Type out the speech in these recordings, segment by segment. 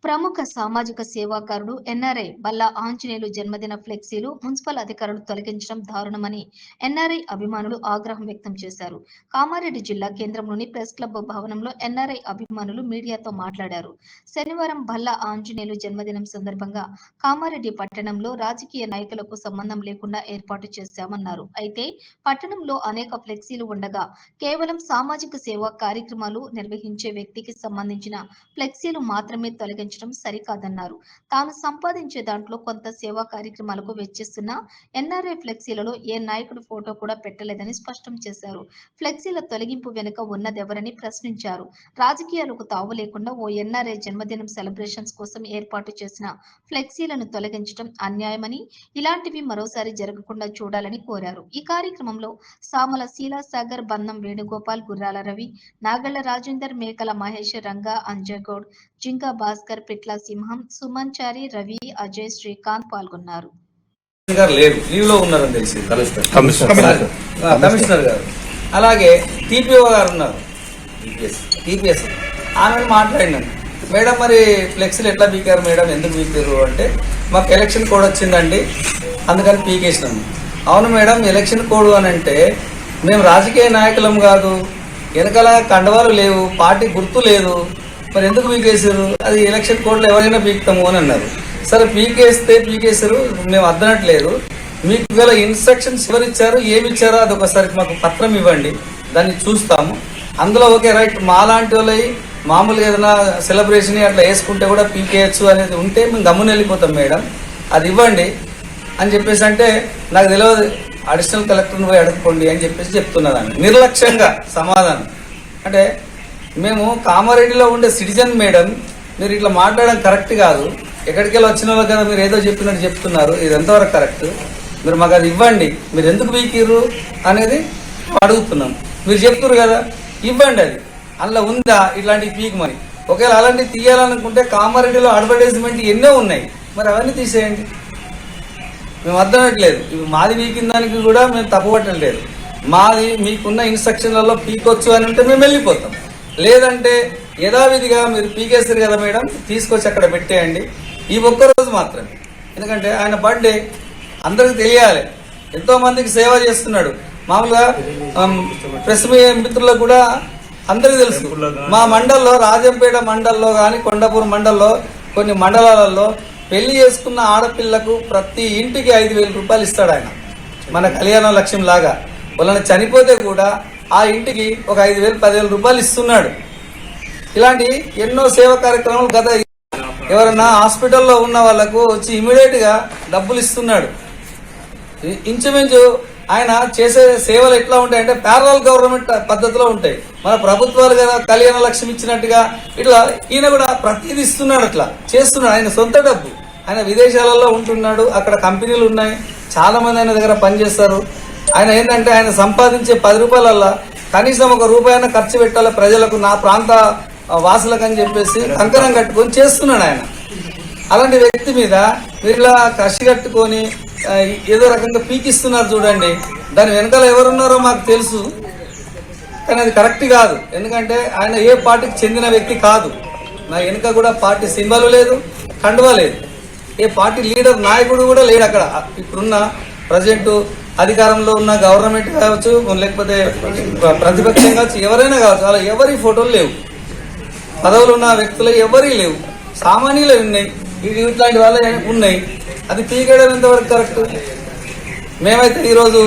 ప్రముఖ సామాజిక సేవాకారుడు ఎన్ఆర్ఐ బల్లా ఆంజనేయులు జన్మదిన ఫ్లెక్సీలు మున్సిపల్ అధికారులు తొలగించడం దారుణమని ఎన్ఆర్ఐ అభిమానులు ఆగ్రహం వ్యక్తం చేశారు. కామారెడ్డి జిల్లా కేంద్రంలోని ప్రెస్ క్లబ్ భవనంలో ఎన్ఆర్ఐ అభిమానులు మీడియాతో మాట్లాడారు. శనివారం బల్లా ఆంజనేయులు జన్మదినం సందర్భంగా కామారెడ్డి పట్టణంలో రాజకీయ నాయకులకు సంబంధం లేకుండా ఏర్పాటు చేశామన్నారు. అయితే పట్టణంలో అనేక ఫ్లెక్సీలు ఉండగా కేవలం సామాజిక సేవా కార్యక్రమాలు నిర్వహించే వ్యక్తికి సంబంధించిన ఫ్లెక్సీలు మాత్రమే తొలగించడం సరికాదన్నారు. తాను సంపాదించే దాంట్లో కొంత సేవా కార్యక్రమాలకు వెచ్చిస్తున్న ఎన్ఆర్ఐ ఫ్లెక్సీలలో ఏ నాయకుడి ఫోటో కూడా పెట్టలేదని స్పష్టం చేశారు. ఫ్లెక్సీల తొలగింపు వెనుక ఉన్నదెవరని ప్రశ్నించారు. రాజకీయాలకు తావు లేకుండా ఓ ఎన్ఆర్ఐ జన్మదినం సెలబ్రేషన్స్ కోసం ఏర్పాటు చేసిన ఫ్లెక్సీలను తొలగించడం అన్యాయమని, ఇలాంటివి మరోసారి జరగకుండా చూడాలని కోరారు. ఈ కార్యక్రమంలో సామల శీలాసాగర్, బంధం వేణుగోపాల్, గుర్రాల రవి, నాగళ్ల రాజేందర్, మేకల మహేష్, రంగా, అంజగౌడ్, జింకా భాస్కర్, పిట్ల సింహం, సుమన్ చారి, రవి, అజయ్, శ్రీకాంత్ పాల్గొన్నారు. కమిషనర్ గారు అలాగే టీపీఓ గారు ఉన్నారు, టీపీఎస్. ఆమె మాట్లాడినాను, మేడం మరి ఫ్లెక్సీలు ఎట్లా పీకారు మేడం, ఎందుకు పీకారు అంటే మాకు ఎలక్షన్ కోడ్ వచ్చిందండి అందుకని పీకేసినాము. అవును మేడం, ఎలక్షన్ కోడ్ అని అంటే మేము రాజకీయ నాయకులం కాదు, వెనకాల కండవాలు లేవు, పార్టీ గుర్తు లేదు, మరి ఎందుకు పీకేసారు, అది ఎలక్షన్ కోడ్లో ఎవరైనా పీకుతాము అని అన్నారు. సరే పీకేస్తే పీకేసారు, మేము అర్థనట్లేదు. మీకు గల ఇన్స్ట్రక్షన్స్ ఎవరిచ్చారు, ఏమి ఇచ్చారో అది ఒకసారి మాకు పత్రం ఇవ్వండి, దాన్ని చూస్తాము. అందులో ఓకే రైట్, మాలాంటి వాళ్ళవి మామూలుగా ఏదైనా సెలబ్రేషన్ అట్లా వేసుకుంటే కూడా పీకేయచ్చు అనేది ఉంటే మేము గమ్మున వెళ్ళిపోతాం మేడం, అది ఇవ్వండి అని చెప్పేసి అంటే నాకు తెలియదు, అడిషనల్ కలెక్టర్ని పోయి అడుక్కోండి అని చెప్పేసి చెప్తున్నదాన్ని నిర్లక్ష్యంగా సమాధానం. అంటే మేము కామారెడ్డిలో ఉండే సిటిజన్ మేడం, మీరు ఇట్లా మాట్లాడడం కరెక్ట్ కాదు, ఎక్కడికి వెళ్ళి వచ్చిన వాళ్ళు కదా మీరు ఏదో చెప్పినట్టు చెప్తున్నారు, ఇది ఎంతవరకు కరెక్ట్, మీరు మాకు అది ఇవ్వండి, మీరు ఎందుకు పీకిర్రు అనేది అడుగుతున్నాం. మీరు చెప్తున్నారు కదా ఇవ్వండి, అది అందులో ఉందా ఇట్లాంటివి పీకమని. ఒకవేళ అలాంటివి తీయాలనుకుంటే కామారెడ్డిలో అడ్వర్టైజ్మెంట్ ఎన్నో ఉన్నాయి, మరి అవన్నీ తీసేయండి. మేము అర్థమట్లేదు, ఇవి మాది పీకిన దానికి కూడా మేము తప్పుపట్టలేదు. మాది మీకున్న ఇన్స్ట్రక్షన్లలో పీకొచ్చు అని అంటే మేము వెళ్ళిపోతాం. లేదంటే యథావిధిగా మీరు పీకేస్తారు కదా మేడం, తీసుకొచ్చి అక్కడ పెట్టేయండి ఈ ఒక్కరోజు మాత్రమే. ఎందుకంటే ఆయన బర్త్డే అందరికి తెలియాలి, ఎంతో మందికి సేవ చేస్తున్నాడు. మామూలుగా ప్రెస్ మిత్రులకు కూడా అందరికి తెలుసు. మా మండల్లో, రాజంపేట మండల్లో కానీ కొండపూర్ మండల్లో కొన్ని మండలాలలో పెళ్లి చేసుకున్న ఆడపిల్లకు ప్రతి ఇంటికి 5,000 రూపాయలు ఇస్తాడు ఆయన, మన కళ్యాణ లక్ష్యం లాగా. వాళ్ళని చనిపోతే కూడా ఆ ఇంటికి ఒక 5,000, 10,000 రూపాయలు ఇస్తున్నాడు. ఇలాంటి ఎన్నో సేవా కార్యక్రమాలు గత ఎవరన్నా హాస్పిటల్లో ఉన్న వాళ్ళకు వచ్చి ఇమీడియట్ గా డబ్బులు ఇస్తున్నాడు. ఇంచుమించు ఆయన చేసే సేవలు ఎట్లా ఉంటాయంటే ప్యారలల్ గవర్నమెంట్ పద్ధతిలో ఉంటాయి. మన ప్రభుత్వాలు కదా కళ్యాణ లక్ష్యం ఇచ్చినట్టుగా ఇట్లా ఈయన కూడా ప్రతిదీ ఇస్తున్నాడు, అట్లా చేస్తున్నాడు. ఆయన సొంత డబ్బు, ఆయన విదేశాలలో ఉంటున్నాడు, అక్కడ కంపెనీలు ఉన్నాయి, చాలా మంది ఆయన దగ్గర పనిచేస్తారు. ఆయన ఏంటంటే ఆయన సంపాదించే 10 రూపాయలల్లా కనీసం 1 రూపాయన ఖర్చు పెట్టాలి ప్రజలకు, నా ప్రాంత వాసులకు అని చెప్పేసి కంకణం కట్టుకొని చేస్తున్నాడు ఆయన. అలాంటి వ్యక్తి మీద మీరు ఇలా కసి కట్టుకొని ఏదో రకంగా పీకిస్తున్నారు చూడండి. దాని వెనకాల ఎవరున్నారో మాకు తెలుసు, కానీ అది కరెక్ట్ కాదు. ఎందుకంటే ఆయన ఏ పార్టీకి చెందిన వ్యక్తి కాదు. నా వెనుక కూడా పార్టీ సింబల్ లేదు, కండువా లేదు, ఏ పార్టీ లీడర్ నాయకుడు కూడా లేడు అక్కడ. ఇప్పుడున్న ప్రజెంట్ అధికారంలో ఉన్న గవర్నమెంట్ కావచ్చు, లేకపోతే ప్రతిపక్షం కావచ్చు, ఎవరైనా కావచ్చు, అలా ఎవరి ఫోటోలు లేవు. పదవులు ఉన్న వ్యక్తులు ఎవరి లేవు, సామాన్యులు ఉన్నాయి, ఇట్లాంటి వాళ్ళ ఉన్నాయి. అది పీకేయడం ఎంతవరకు కరెక్ట్? మేమైతే ఈరోజు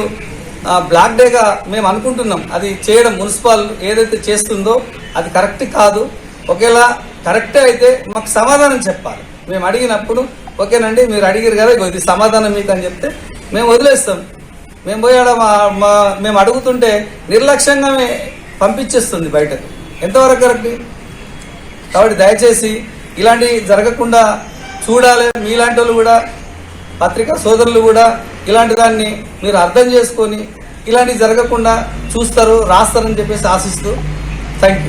బ్లాక్ డేగా మేము అనుకుంటున్నాం. అది చేయడం మున్సిపల్ ఏదైతే చేస్తుందో అది కరెక్ట్ కాదు. ఒకేలా కరెక్టే అయితే మాకు సమాధానం చెప్పాలి. మేము అడిగినప్పుడు ఓకేనండి మీరు అడిగారు కదా ఇది సమాధానం మీకు అని చెప్తే మేము వదిలేస్తాం. మేము పోయాడ మేము అడుగుతుంటే నిర్లక్ష్యంగా పంపించేస్తుంది బయటకు, ఎంతవరకు కరెక్ట్? కాబట్టి దయచేసి ఇలాంటివి జరగకుండా చూడాలి. మీలాంటి వాళ్ళు కూడా, పత్రికా సోదరులు కూడా ఇలాంటి దాన్ని మీరు అర్థం చేసుకొని ఇలాంటివి జరగకుండా చూస్తారు, రాస్తారని చెప్పేసి ఆశిస్తూ థ్యాంక్ యూ.